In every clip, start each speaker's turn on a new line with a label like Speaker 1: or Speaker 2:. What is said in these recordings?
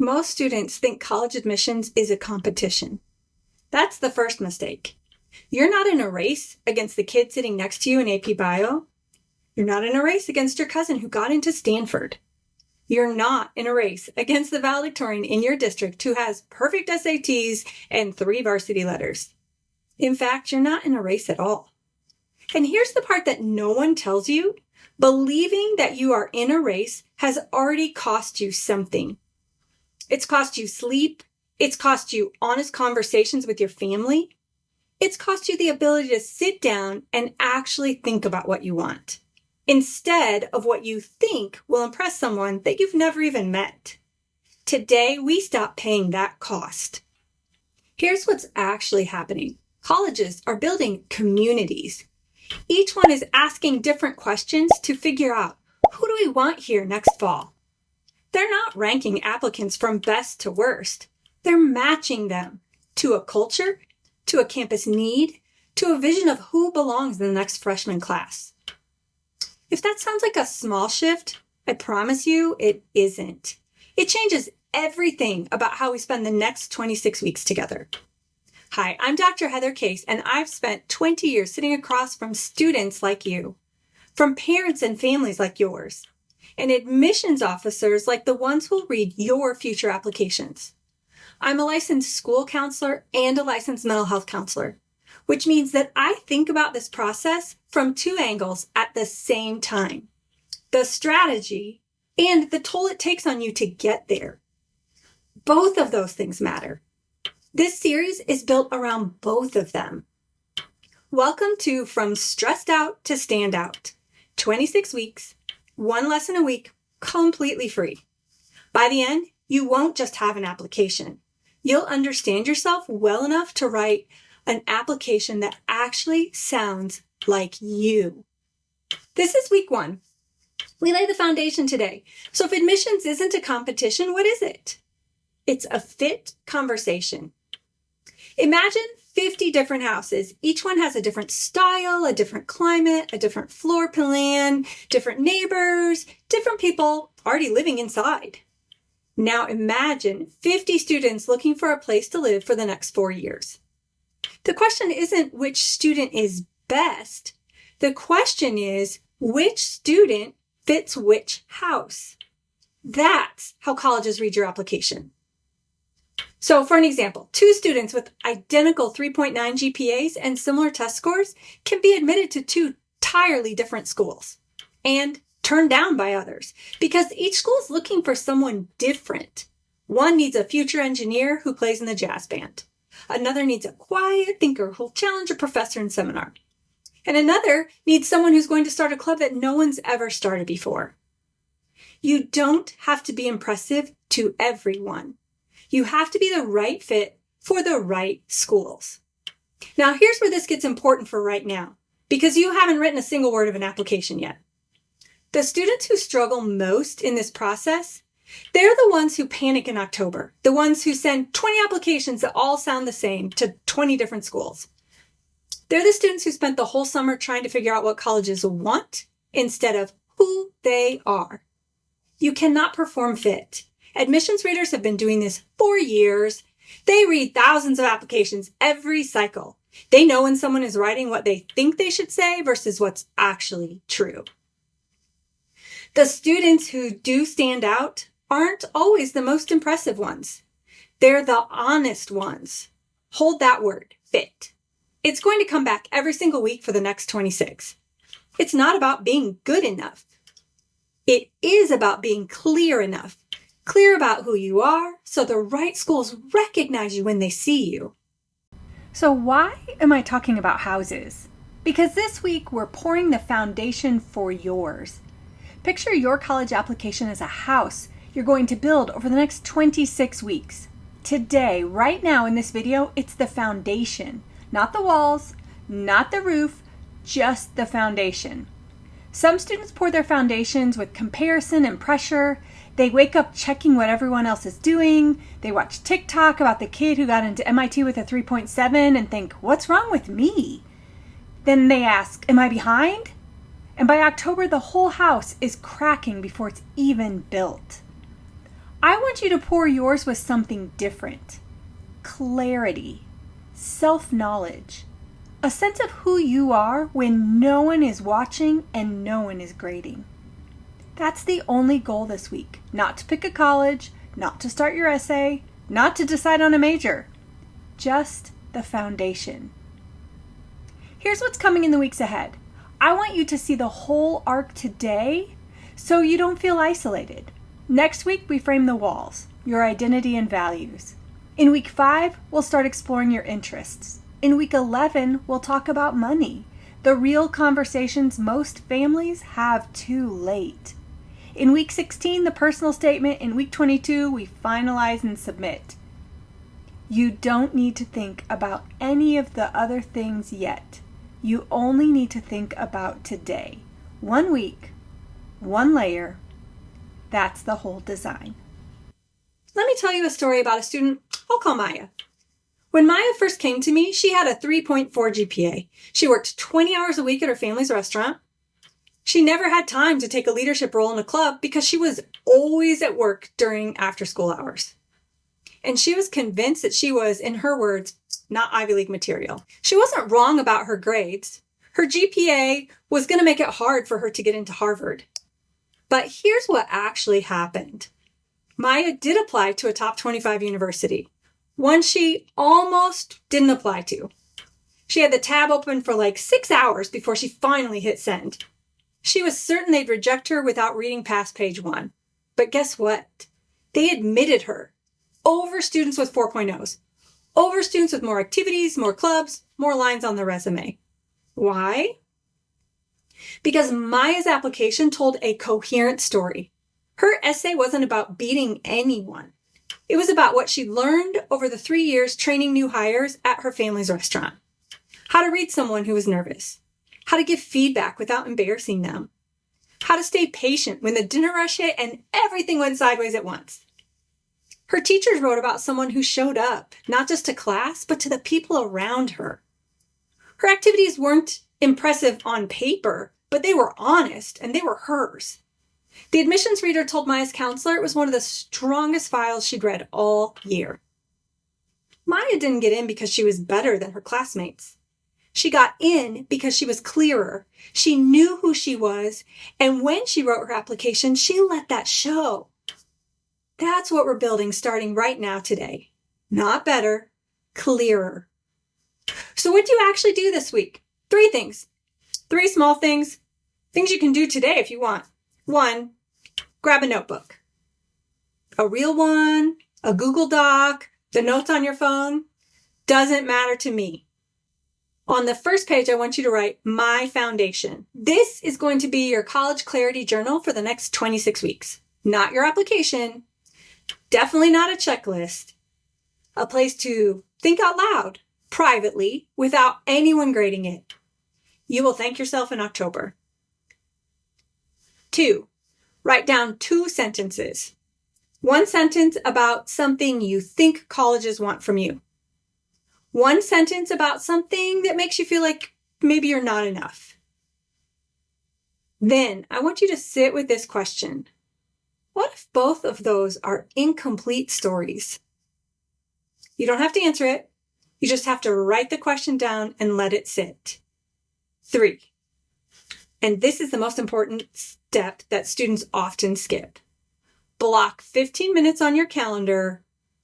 Speaker 1: Most students think college admissions is a competition. That's the first mistake. You're not in a race against the kid sitting next to you in AP Bio. You're not in a race against your cousin who got into Stanford. You're not in a race against the valedictorian in your district who has perfect SATs and 3 varsity letters. In fact, you're not in a race at all. And here's the part that no one tells you. Believing that you are in a race has already cost you something. It's cost you sleep. It's cost you honest conversations with your family. It's cost you the ability to sit down and actually think about what you want, instead of what you think will impress someone that you've never even met. Today, we stop paying that cost. Here's what's actually happening. Colleges are building communities. Each one is asking different questions to figure out, who do we want here next fall? They're not ranking applicants from best to worst. They're matching them to a culture, to a campus need, to a vision of who belongs in the next freshman class. If that sounds like a small shift, I promise you it isn't. It changes everything about how we spend the next 26 weeks together. Hi, I'm Dr. Heather Case, and I've spent 20 years sitting across from students like you, from parents and families like yours, and admissions officers like the ones who'll read your future applications. I'm a licensed school counselor and a licensed mental health counselor, which means that I think about this process from 2 angles at the same time: the strategy and the toll it takes on you to get there. Both of those things matter. This series is built around both of them. Welcome to From Stressed Out to Stand Out. 26 weeks, 1 lesson a week, completely free. By the end, you won't just have an application. You'll understand yourself well enough to write an application that actually sounds like you. This is week 1. We lay the foundation today. So if admissions isn't a competition, what is it? It's a fit conversation. Imagine 50 different houses. Each one has a different style, a different climate, a different floor plan, different neighbors, different people already living inside. Now imagine 50 students looking for a place to live for the next 4 years. The question isn't which student is best. The question is which student fits which house. That's how colleges read your application. So for an example, 2 students with identical 3.9 GPAs and similar test scores can be admitted to 2 entirely different schools and turned down by others because each school is looking for someone different. One needs a future engineer who plays in the jazz band. Another needs a quiet thinker who'll challenge a professor in seminar. And another needs someone who's going to start a club that no one's ever started before. You don't have to be impressive to everyone. You have to be the right fit for the right schools. Now, here's where this gets important for right now, because you haven't written a single word of an application yet. The students who struggle most in this process, they're the ones who panic in October, the ones who send 20 applications that all sound the same to 20 different schools. They're the students who spent the whole summer trying to figure out what colleges want instead of who they are. You cannot perform fit. Admissions readers have been doing this for years. They read thousands of applications every cycle. They know when someone is writing what they think they should say versus what's actually true. The students who do stand out aren't always the most impressive ones. They're the honest ones. Hold that word, fit. It's going to come back every single week for the next 26. It's not about being good enough. It is about being clear enough. Clear about who you are so the right schools recognize you when they see you. So why am I talking about houses? Because this week we're pouring the foundation for yours. Picture your college application as a house you're going to build over the next 26 weeks. Today, right now in this video, it's the foundation. Not the walls, not the roof, just the foundation. Some students pour their foundations with comparison and pressure. They wake up checking what everyone else is doing. They watch TikTok about the kid who got into MIT with a 3.7 and think, what's wrong with me? Then they ask, am I behind? And by October, the whole house is cracking before it's even built.
Speaker 2: I want you to pour yours with something different. Clarity, self-knowledge, a sense of who you are when no one is watching and no one is grading. That's the only goal this week. Not to pick a college, not to start your essay, not to decide on a major. Just the foundation. Here's what's coming in the weeks ahead. I want you to see the whole arc today so you don't feel isolated. Next week, we frame the walls, your identity and values. In week 5, we'll start exploring your interests. In week 11, we'll talk about money, the real conversations most families have too late. In week 16, the personal statement. In week 22, we finalize and submit. You don't need to think about any of the other things yet. You only need to think about today. 1 week, 1 layer. That's the whole design.
Speaker 1: Let me tell you a story about a student I'll call Maya. When Maya first came to me, she had a 3.4 GPA. She worked 20 hours a week at her family's restaurant. She never had time to take a leadership role in a club because she was always at work during after-school hours. And she was convinced that she was, in her words, not Ivy League material. She wasn't wrong about her grades. Her GPA was going to make it hard for her to get into Harvard. But here's what actually happened. Maya did apply to a top 25 university, one she almost didn't apply to. She had the tab open for like 6 hours before she finally hit send. She was certain they'd reject her without reading past page 1. But guess what? They admitted her over students with 4.0s, over students with more activities, more clubs, more lines on the resume. Why? Because Maya's application told a coherent story. Her essay wasn't about beating anyone. It was about what she learned over the 3 years training new hires at her family's restaurant. How to read someone who was nervous. How to give feedback without embarrassing them. How to stay patient when the dinner rush hit and everything went sideways at once. Her teachers wrote about someone who showed up, not just to class, but to the people around her. Her activities weren't impressive on paper, but they were honest and they were hers. The admissions reader told Maya's counselor it was one of the strongest files she'd read all year. Maya didn't get in because she was better than her classmates. She got in because she was clearer. She knew who she was, and when she wrote her application, she let that show. That's what we're building starting right now today. Not better, clearer. So what do you actually do this week? 3 things. 3 small things. Things you can do today if you want. 1, grab a notebook. A real one, a Google Doc, the notes on your phone. Doesn't matter to me. On the first page, I want you to write My Foundation. This is going to be your college clarity journal for the next 26 weeks. Not your application. Definitely not a checklist. A place to think out loud, privately, without anyone grading it. You will thank yourself in October. 2, write down 2 sentences. 1 sentence about something you think colleges want from you. 1 sentence about something that makes you feel like maybe you're not enough. Then I want you to sit with this question. What if both of those are incomplete stories? You don't have to answer it. You just have to write the question down and let it sit. 3, and this is the most important step that students often skip. Block 15 minutes on your calendar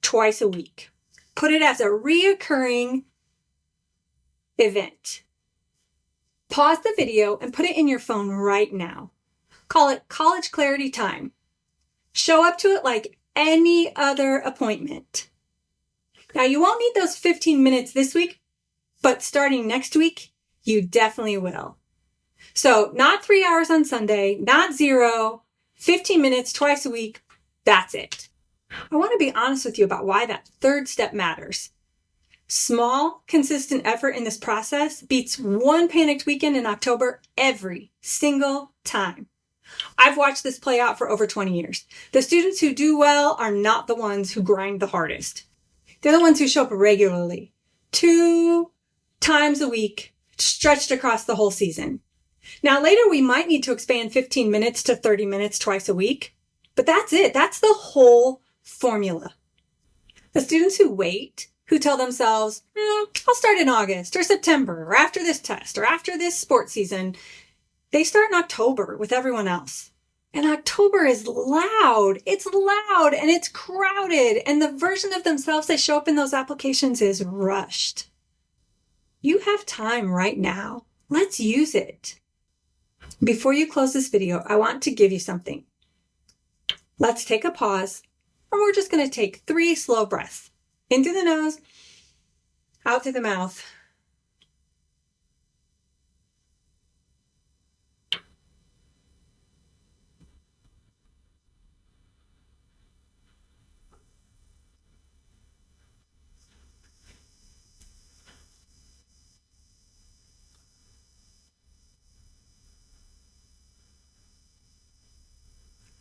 Speaker 1: twice a week. Put it as a reoccurring event. Pause the video and put it in your phone right now. Call it College Clarity Time. Show up to it like any other appointment. Now, you won't need those 15 minutes this week, but starting next week, you definitely will. So not 3 hours on Sunday, not 0, 15 minutes twice a week. That's it. I want to be honest with you about why that 3rd step matters. Small, consistent effort in this process beats 1 panicked weekend in October every single time. I've watched this play out for over 20 years. The students who do well are not the ones who grind the hardest. They're the ones who show up regularly, 2 times a week, stretched across the whole season. Now, later we might need to expand 15 minutes to 30 minutes twice a week, but that's it. That's the whole formula. The students who wait, who tell themselves, I'll start in August or September or after this test or after this sports season, they start in October with everyone else. And October is loud. It's loud and it's crowded. And the version of themselves that show up in those applications is rushed. You have time right now. Let's use it. Before you close this video, I want to give you something. Let's take a pause, and we're just going to take 3 slow breaths. In through the nose, out through the mouth.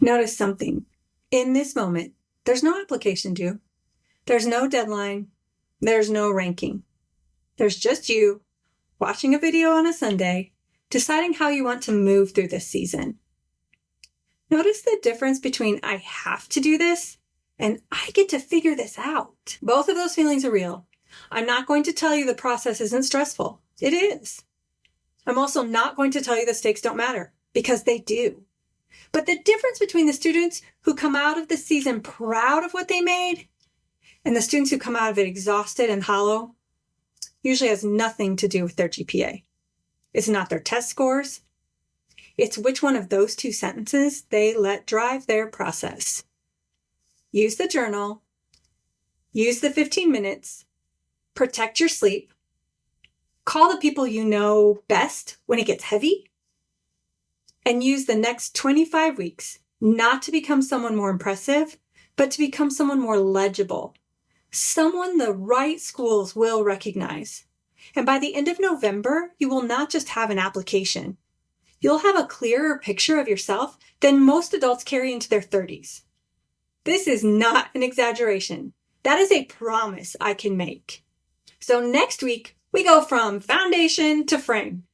Speaker 1: Notice something. In this moment, there's no application due. There's no deadline. There's no ranking. There's just you watching a video on a Sunday, deciding how you want to move through this season. Notice the difference between I have to do this and I get to figure this out. Both of those feelings are real. I'm not going to tell you the process isn't stressful. It is. I'm also not going to tell you the stakes don't matter, because they do. But the difference between the students who come out of the season proud of what they made and the students who come out of it exhausted and hollow usually has nothing to do with their GPA. It's not their test scores. It's which one of those 2 sentences they let drive their process. Use the journal. Use the 15 minutes. Protect your sleep. Call the people you know best when it gets heavy. And use the next 25 weeks not to become someone more impressive, but to become someone more legible. Someone the right schools will recognize. And by the end of November, you will not just have an application. You'll have a clearer picture of yourself than most adults carry into their 30s. This is not an exaggeration. That is a promise I can make. So next week, we go from foundation to frame.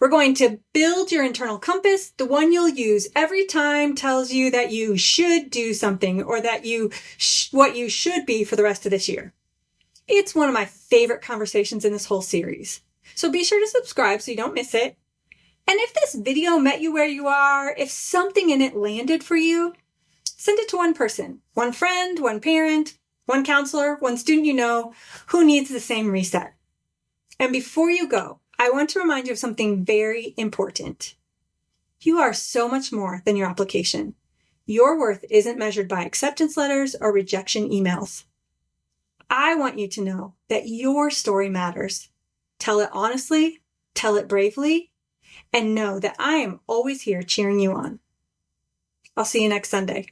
Speaker 1: We're going to build your internal compass, the one you'll use every time tells you that you should do something or that what you should be for the rest of this year. It's one of my favorite conversations in this whole series. So be sure to subscribe so you don't miss it. And if this video met you where you are, if something in it landed for you, send it to one person, one friend, one parent, one counselor, one student you know who needs the same reset. And before you go, I want to remind you of something very important. You are so much more than your application. Your worth isn't measured by acceptance letters or rejection emails. I want you to know that your story matters. Tell it honestly, tell it bravely, and know that I am always here cheering you on. I'll see you next Sunday.